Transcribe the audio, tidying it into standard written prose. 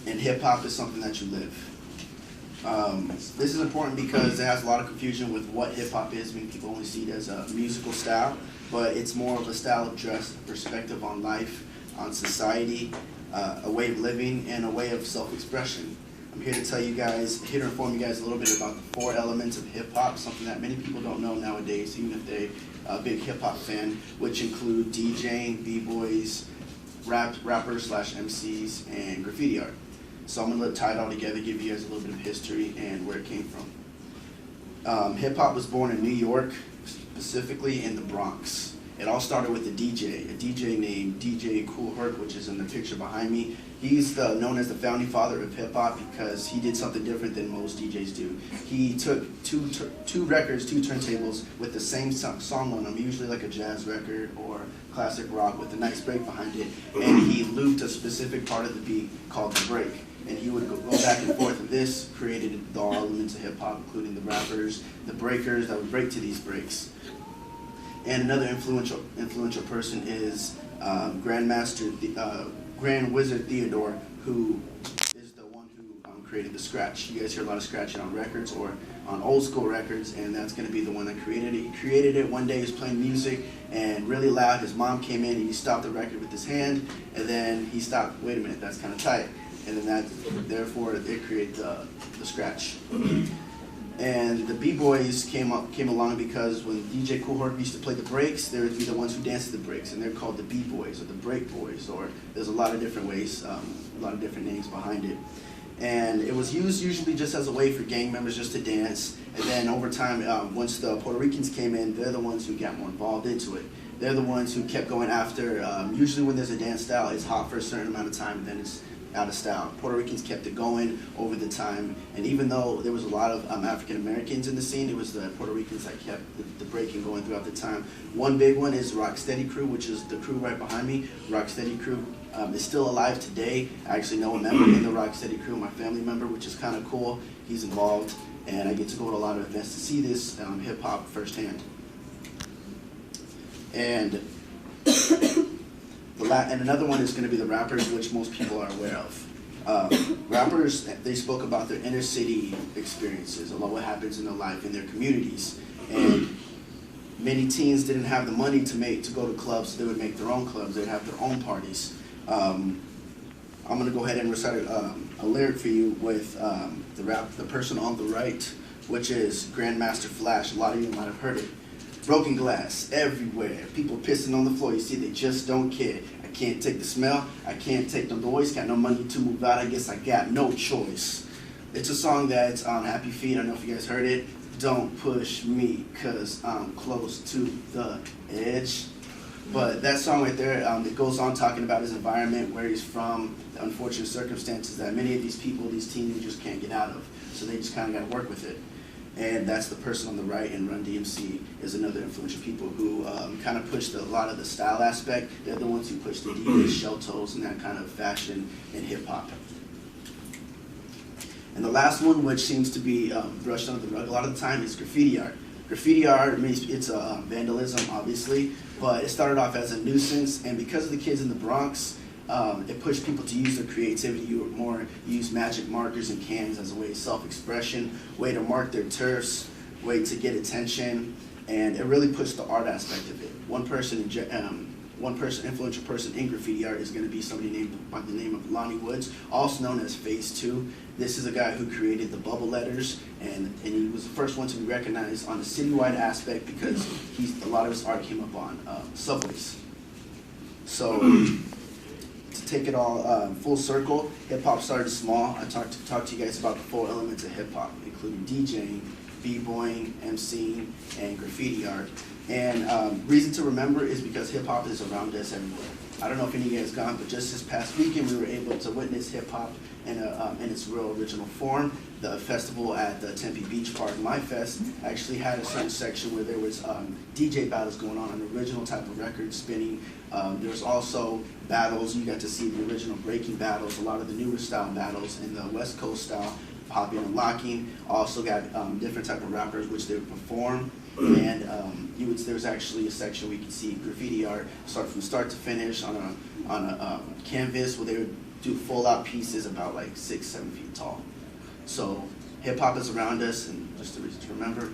and hip hop is something that you live. This is important because it has a lot of confusion with what hip hop is. I mean, people only see it as a musical style, but it's more of a style of dress, a perspective on life, on society, a way of living, and a way of self-expression. I'm here to tell you guys, here to inform you guys a little bit about the 4 elements of hip hop, something that many people don't know nowadays, even if they're a big hip hop fan, which include DJing, b-boys, rappers slash MCs, and graffiti art. So I'm going to tie it all together, give you guys a little bit of history and where it came from. Hip hop was born in New York, specifically in the Bronx. It all started with a DJ named DJ Kool Herc, which is in the picture behind me. He's known as the founding father of hip hop because he did something different than most DJs do. He took two records, 2 turntables with the same song on them, usually like a jazz record or classic rock with a nice break behind it, and he looped a specific part of the beat called the break. And he would go back and forth, and this created the all elements of hip hop, including the rappers, the breakers that would break to these breaks. And another influential person is Grand Wizard Theodore, who is the one who created the scratch. You guys hear a lot of scratching on records or on old school records, and that's going to be the one that created it. He created it one day. He was playing music and really loud. His mom came in and he stopped the record with his hand, and then he stopped. Wait a minute, that's kind of tight. And then therefore it created the scratch. And the b-boys came along because when DJ Kool Herc used to play the breaks, they would be the ones who danced the breaks, and they're called the b-boys or the break boys, or there's a lot of different ways, a lot of different names behind it. And it was used usually just as a way for gang members just to dance, and then over time, once the Puerto Ricans came in, they're the ones who got more involved into it. They're the ones who kept going after, usually when there's a dance style, it's hot for a certain amount of time, and then it's out of style. Puerto Ricans kept it going over the time, and even though there was a lot of African Americans in the scene, it was the Puerto Ricans that kept the breaking going throughout the time. One big one is Rocksteady Crew, which is the crew right behind me. Rocksteady Crew is still alive today. I actually know a member in the Rocksteady Crew, my family member, which is kind of cool. He's involved, and I get to go to a lot of events to see this hip hop firsthand. And another one is going to be the rappers, which most people are aware of. Rappers, they spoke about their inner city experiences, a lot what happens in their life, in their communities. And many teens didn't have the money to go to clubs, so they would make their own clubs. They'd have their own parties. I'm going to go ahead and recite a lyric for you with the person on the right, which is Grandmaster Flash. A lot of you might have heard it. Broken glass everywhere, people pissing on the floor, you see they just don't care. I can't take the smell, I can't take the noise, got no money to move out, I guess I got no choice. It's a song that's on Happy Feet, I don't know if you guys heard it. Don't push me, cause I'm close to the edge. But that song right there, it goes on talking about his environment, where he's from, the unfortunate circumstances that many of these people, these teenagers can't get out of. So they just kind of got to work with it. And that's the person on the right, and Run DMC is another influential people who kind of pushed a lot of the style aspect. They're the ones who pushed the Adidas, shell toes, and that kind of fashion in hip hop. And the last one, which seems to be brushed under the rug a lot of the time, is graffiti art. Graffiti art, it's vandalism, obviously, but it started off as a nuisance, and because of the kids in the Bronx, it pushed people to use their creativity, use magic markers and cans as a way of self-expression, way to mark their turfs, way to get attention, and it really pushed the art aspect of it. One influential person in graffiti art is going to be somebody named by the name of Lonnie Woods, also known as Phase 2. This is a guy who created the bubble letters, and he was the first one to be recognized on a citywide aspect because a lot of his art came up on subways. So, to take it all full circle, hip-hop started small. I talked to you guys about the 4 elements of hip-hop, including DJing, b-boying, MCing, and graffiti art. And reason to remember is because hip-hop is around us everywhere. I don't know if any of you guys gone, but just this past weekend we were able to witness hip-hop in its real original form. The festival at the Tempe Beach Park, My Fest, actually had a certain section where there was DJ battles going on, an original type of record spinning. There was also battles. You got to see the original breaking battles, a lot of the newer style battles, and the West Coast style, popping and locking. Also got different type of rappers which they would perform. And there was actually a section where you could see graffiti art start from start to finish on a canvas where they would do full out pieces about like 6, 7 feet tall. So hip hop is around us, and just a reason to remember,